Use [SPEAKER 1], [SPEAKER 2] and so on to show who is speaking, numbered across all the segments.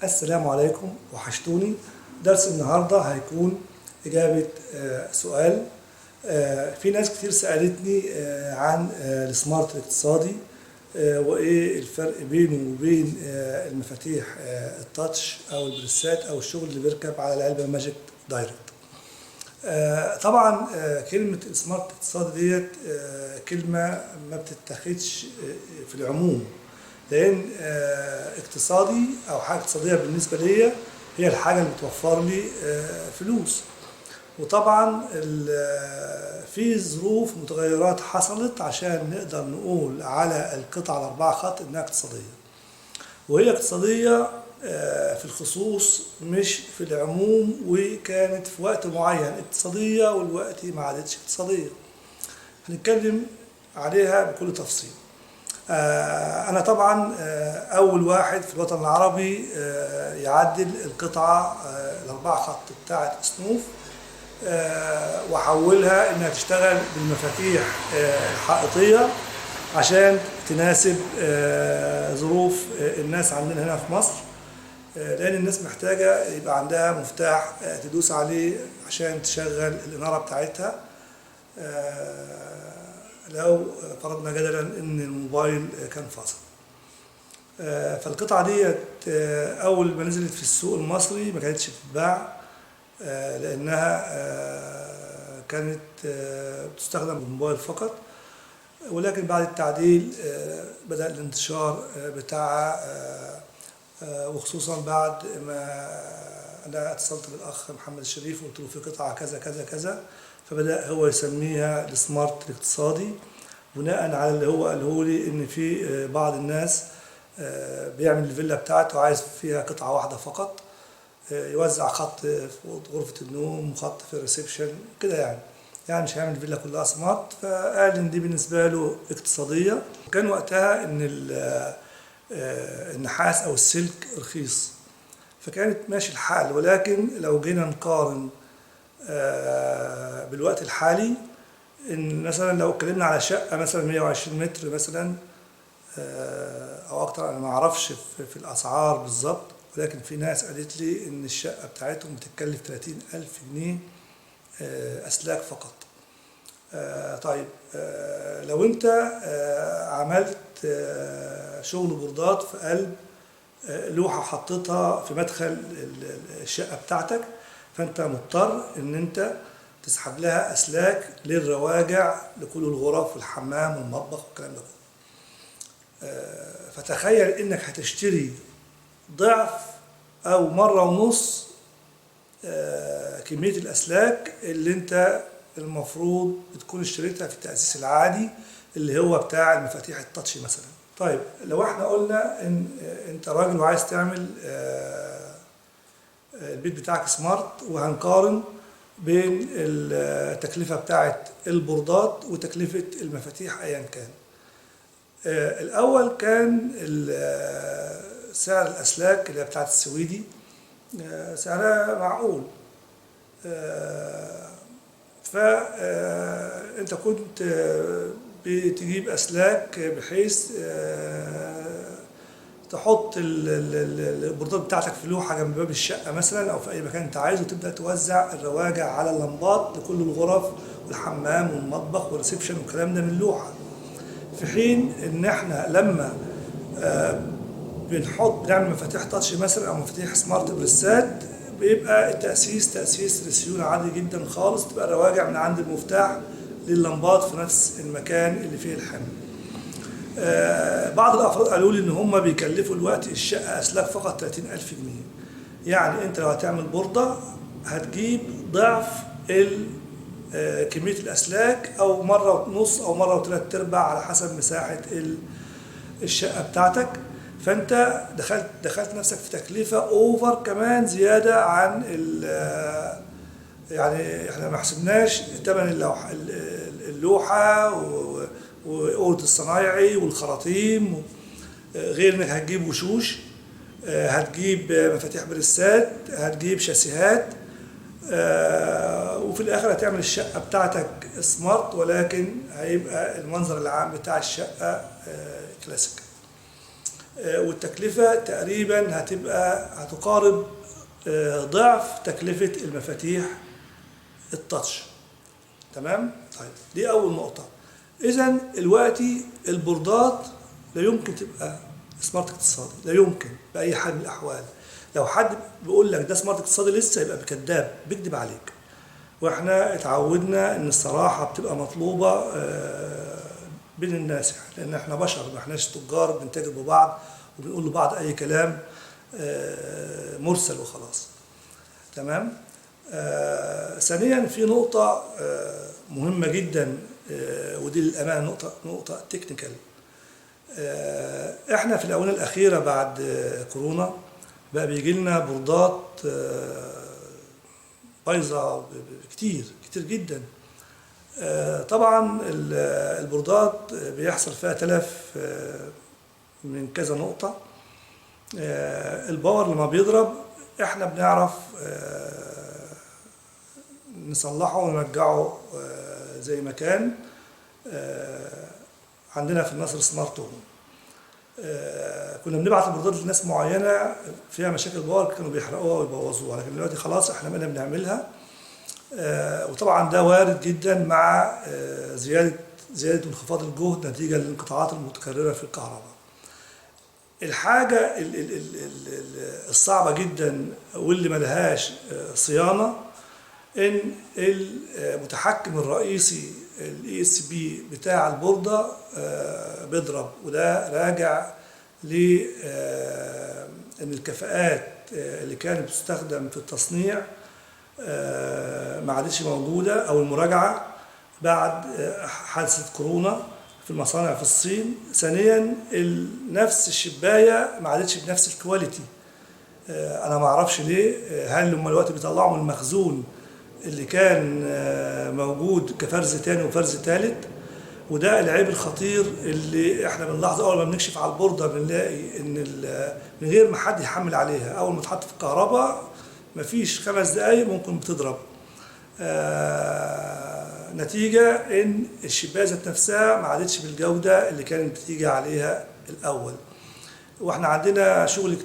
[SPEAKER 1] السلام عليكم، وحشتوني. درس النهاردة هيكون إجابة سؤال. في ناس كتير سألتني عن السمارت الاقتصادي، وإيه الفرق بينه وبين المفاتيح التاتش أو البريسات أو الشغل اللي بيركب على العلبة ماجيك دايركت. طبعا كلمة السمارت اقتصادي ديت كلمة ما بتتاخدش في العموم، لأن اقتصادي أو حاجة اقتصادية بالنسبة ليا هي الحاجة اللي بتوفر لي فلوس. وطبعا في ظروف متغيرات حصلت عشان نقدر نقول على القطعة الأربعة خط إنها اقتصادية، وهي اقتصادية في الخصوص مش في العموم، وكانت في وقت معين اقتصادية والوقت ما عادتش اقتصادية. هنتكلم عليها بكل تفصيل. أنا طبعا أول واحد في الوطن العربي يعدل القطعة الأربعة خط بتاعة سنوف وحولها إنها تشتغل بالمفاتيح الحائطية عشان تناسب ظروف الناس عندنا هنا في مصر، لأن الناس محتاجة يبقى عندها مفتاح تدوس عليه عشان تشغل الإنارة بتاعتها لو فرضنا جدلا إن الموبايل كان فاصل. فالقطعة ديت أول ما نزلت في السوق المصري ما كانتش بتتباع، لأنها كانت بتستخدم بالموبايل فقط، ولكن بعد التعديل بدأ الانتشار بتاعها، وخصوصا بعد ما أنا اتصلت بالأخ محمد الشريف وقلت له في قطعة كذا كذا كذا، فبدأ هو يسميها السمارت الاقتصادي بناء على اللي هو قاله لي إن في بعض الناس بيعمل الفيلا بتاعته عايز فيها قطعة واحدة فقط، يوزع خط في غرفة النوم وخط في الريسبشن كده، يعني مش هيعمل الفيلا كلها سمارت. فقال إن دي بالنسبة له اقتصادية. كان وقتها إن النحاس أو السلك رخيص، فكانت ماشي الحال. ولكن لو جينا نقارن بالوقت الحالي، إن مثلا لو اتكلمنا على شقة مثلا 120 متر مثلا أو أكتر، أنا ما أعرفش في الأسعار بالظبط، ولكن في ناس قالت لي إن الشقة بتاعتهم بتتكلف 30,000 جنيه أسلاك فقط. طيب لو أنت عملت شغل بوردات في قلب لوحة حطيتها في مدخل الشقة بتاعتك، فأنت مضطر إن أنت تسحب لها أسلاك للرواجع لكل الغرف والحمام والمطبخ والكلام ده كله. فتخيل إنك هتشتري ضعف أو مرة ونص كمية الأسلاك اللي أنت المفروض بتكون اشتريتها في التأسيس العادي اللي هو بتاع المفاتيح التاتش مثلا. طيب لو احنا قلنا ان انت راجل وعايز تعمل البيت بتاعك سمارت، وهنقارن بين التكلفة بتاعت البوردات وتكلفة المفاتيح ايا كان. الاول كان سعر الاسلاك اللي هي بتاعت السويدي سعرها معقول، فأنت كنت بتجيب أسلاك بحيث تحط البوردات بتاعتك في لوحة جنب باب الشقة مثلا أو في أي مكان أنت عايزه، وتبدأ توزع الرواجع على اللمبات لكل الغرف والحمام والمطبخ والريسبشن والكلام ده من لوحة. في حين إن إحنا لما بنعمل مفاتيح تاتش مثلا أو مفاتيح سمارت بريسات، بيبقى التأسيس تأسيس رسيون عادي جدا خالص، تبقى الرواجع من عند المفتاح لللمبات في نفس المكان اللي فيه الحمل. بعض الأفراد قالوا لي إن هم بيكلفوا الوقت الشقة أسلاك فقط 30,000 جنيه. يعني أنت لو هتعمل بوردة هتجيب ضعف كمية الأسلاك، أو مرة ونص أو مرة وثلاث أرباع على حسب مساحة الشقة بتاعتك. فانت دخلت نفسك في تكلفه اوفر كمان زياده عن يعني احنا ما حسبناش ثمن اللوحه واوضه الصنايعي والخراطيم، غير انك هتجيب وشوش، هتجيب مفاتيح بريسات، هتجيب شاسيهات، وفي الاخر هتعمل الشقه بتاعتك سمارت، ولكن هيبقى المنظر العام بتاع الشقه كلاسيك. والتكلفة تقريبا هتقارب ضعف تكلفة المفاتيح التاتش. تمام؟ طيب دي أول نقطة. إذا دلوقتي البوردات لا يمكن تبقى سمارت اقتصادي، لا يمكن بأي حال من الأحوال. لو حد بيقول لك ده سمارت اقتصادي لسه يبقى كذاب، بيكذب عليك. واحنا اتعودنا ان الصراحة بتبقى مطلوبة بين الناس، لان احنا بشر، ما احناش تجار بنتاجر ببعض وبنقول لبعض اي كلام مرسل وخلاص. تمام. ثانيا في نقطة مهمة جدا، ودي للأمانة نقطة تكنيكال. احنا في الآونة الأخيرة بعد كورونا بقى بيجي لنا بوردات بايظة كتير جدا. طبعا البوردات بيحصل فيها تلف من كذا نقطة. الباور لما بيضرب احنا بنعرف نصلحه ونرجعه زي ما كان. عندنا في النصر سمارت هوم كنا بنبعت البوردات لناس معينة فيها مشاكل باور، كانوا بيحرقوها ويبوظوها، لكن دلوقتي خلاص احنا بقينا بنعملها. وطبعا ده وارد جدا مع زيادة وانخفاض الجهد نتيجة للانقطاعات المتكررة في الكهرباء. الحاجة الصعبة جدا واللي ملهاش صيانة ان المتحكم الرئيسي الاي اس بي بتاع البوردة بيضرب، وده راجع ل ان الكفاءات اللي كانت بتستخدم في التصنيع ما عادش موجودة، او المراجعة بعد حادثة كورونا في المصانع في الصين. ثانيا نفس الشباية ما عادتش بنفس الكواليتي. انا ما اعرفش ليه، هل هم دلوقتي بيطلعوا من المخزون اللي كان موجود كفرز تاني وفرز تالت؟ وده العيب الخطير اللي احنا بنلاحظه اول ما بنكشف على البوردة، بنلاقي ان من غير ما حد يحمل عليها اول ما تحط في الكهرباء مفيش 5 دقايق ممكن بتضرب. نتيجة ان الشباية ذات نفسها ما عادتش بالجودة اللي كانت بتيجي عليها الاول. واحنا عندنا شغل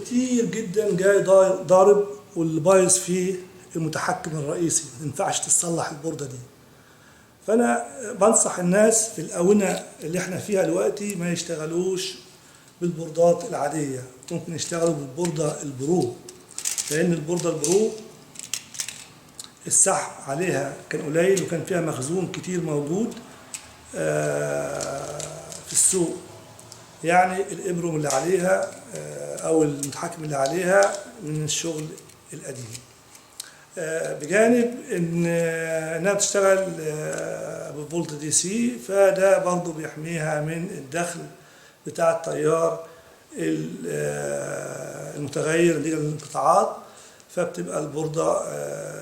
[SPEAKER 1] كتير جدا جاي ضارب، واللي بايظ فيه المتحكم الرئيسي، ما ينفعش تصلح البوردة دي. فانا بنصح الناس في الاونة اللي احنا فيها دلوقتي ما يشتغلوش بالبوردات العادية، ممكن يشتغلوا بالبوردة البرو، لان البوردة البرو السحب عليها كان قليل وكان فيها مخزون كتير موجود في السوق. يعني الابرم اللي عليها او المتحكم اللي عليها من الشغل القديم، بجانب انها بتشتغل بفولت دي سي، فده برضو بيحميها من الدخل بتاع التيار المتغير نتيجة للانقطاعات، فبتبقى البوردة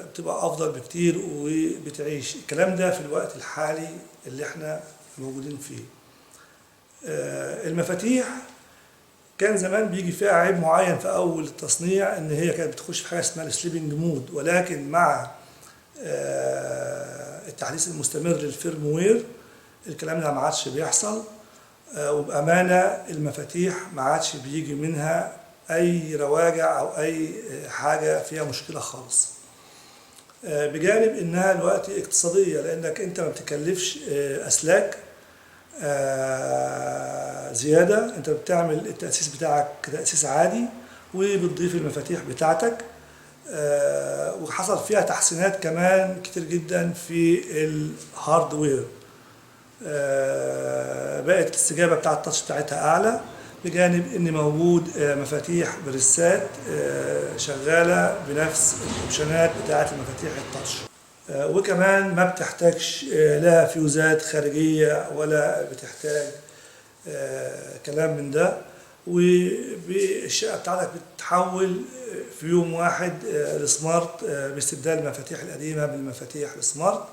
[SPEAKER 1] بتبقى افضل بكتير وبتعيش. الكلام ده في الوقت الحالي اللي احنا موجودين فيه. المفاتيح كان زمان بيجي فيها عيب معين في اول التصنيع، ان هي كانت بتخش في حاجه اسمها السليبنج مود، ولكن مع التحديث المستمر للفيرموير الكلام ده ما عادش بيحصل. وبامانه المفاتيح ما عادش بيجي منها اي رواجع او اي حاجه فيها مشكله خالص، بجانب انها دلوقتي اقتصاديه، لانك انت ما بتكلفش اسلاك زيادة. انت بتعمل التأسيس بتاعك كتأسيس عادي وبتضيف المفاتيح بتاعتك، وحصل فيها تحسينات كمان كتير جدا في الهاردوير. بقت الاستجابة بتاعة التاتش بتاعتها أعلى، بجانب ان موجود مفاتيح بريسات شغالة بنفس الاوبشنات بتاعة المفاتيح التاتش، وكمان ما بتحتاجش لا فيوزات خارجية ولا بتحتاج كلام من ده. والشقة بتاعتك بتتحول في يوم واحد لسمارت باستبدال المفاتيح القديمة بالمفاتيح السمارت،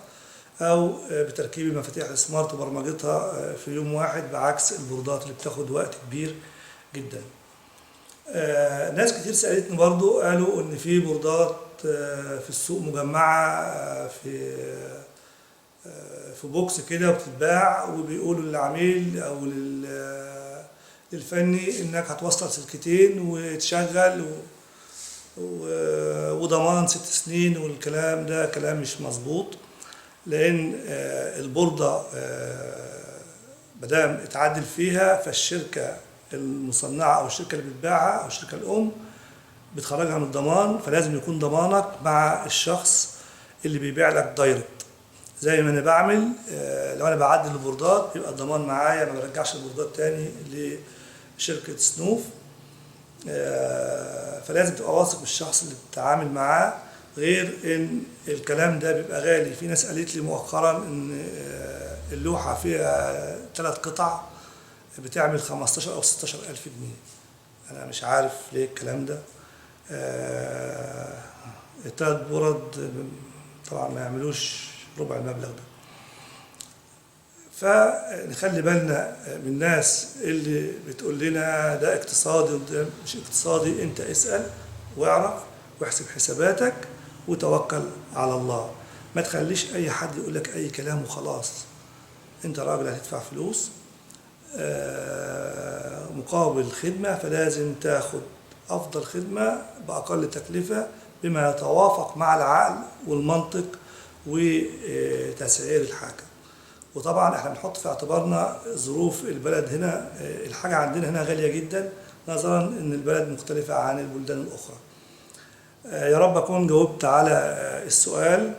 [SPEAKER 1] أو بتركيب المفاتيح السمارت وبرمجتها في يوم واحد، بعكس البوردات اللي بتاخد وقت كبير جدا. ناس كتير سألتني برضو، قالوا إن في بوردات في السوق مجمعة في بوكس كده وبتتباع، وبيقولوا للعميل أو للفني انك هتوصل سلكتين وتشغل وضمان 6 سنين، والكلام ده كلام مش مظبوط. لان البوردة مادام اتعدل فيها، فالشركة المصنعة او الشركة اللي بتبيعها او الشركة الام بتخرجها من الضمان، فلازم يكون ضمانك مع الشخص اللي بيبيع لك دايركت. زي ما انا بعمل لو انا بعدل البوردات بيبقى الضمان معايا، ما برجعش البوردات تاني لشركة سنوف. فلازم تبقى واثق بالشخص اللي بتتعامل معاه. غير ان الكلام ده بيبقى غالي. في ناس قالت لي مؤخرا ان اللوحة فيها 3 قطع بتعمل 15 او 16 الف جنيه. انا مش عارف ليه الكلام ده. ال3 برد طبعا ما يعملوش ربع المبلغ ده. فنخلي بالنا من الناس اللي بتقول لنا ده اقتصادي وده مش اقتصادي. انت اسأل واعرف واحسب حساباتك وتوكل على الله. ما تخليش اي حد يقول لك اي كلام وخلاص. انت راجل هتدفع فلوس مقابل خدمة، فلازم تاخد افضل خدمة باقل تكلفة بما يتوافق مع العقل والمنطق وتسعير الحاجة. وطبعا احنا بنحط في اعتبارنا ظروف البلد هنا. الحاجة عندنا هنا غالية جدا نظرا ان البلد مختلفة عن البلدان الاخرى. يا رب اكون جاوبت على السؤال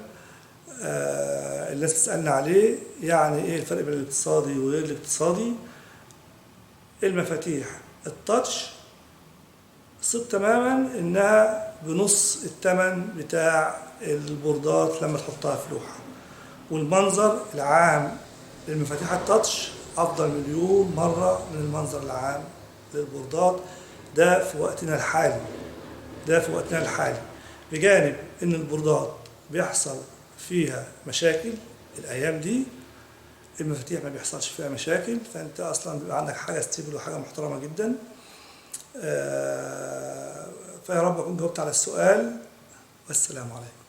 [SPEAKER 1] اللي الناس بتسألنا عليه، يعني ايه الفرق بين الاقتصادي وغير الاقتصادي. المفاتيح التاتش ثق تماما انها بنص الثمن بتاع البوردات لما تحطها في لوحة. والمنظر العام للمفاتيح التاتش افضل مليون مرة من المنظر العام للبوردات. ده في وقتنا الحالي. بجانب ان البوردات بيحصل فيها مشاكل الايام دي، المفاتيح ما بيحصلش فيها مشاكل. فانت اصلا بيبقى عندك حاجة ستيبل وحاجة محترمة جدا. فيا رب اكون جاوبت على السؤال، والسلام عليكم.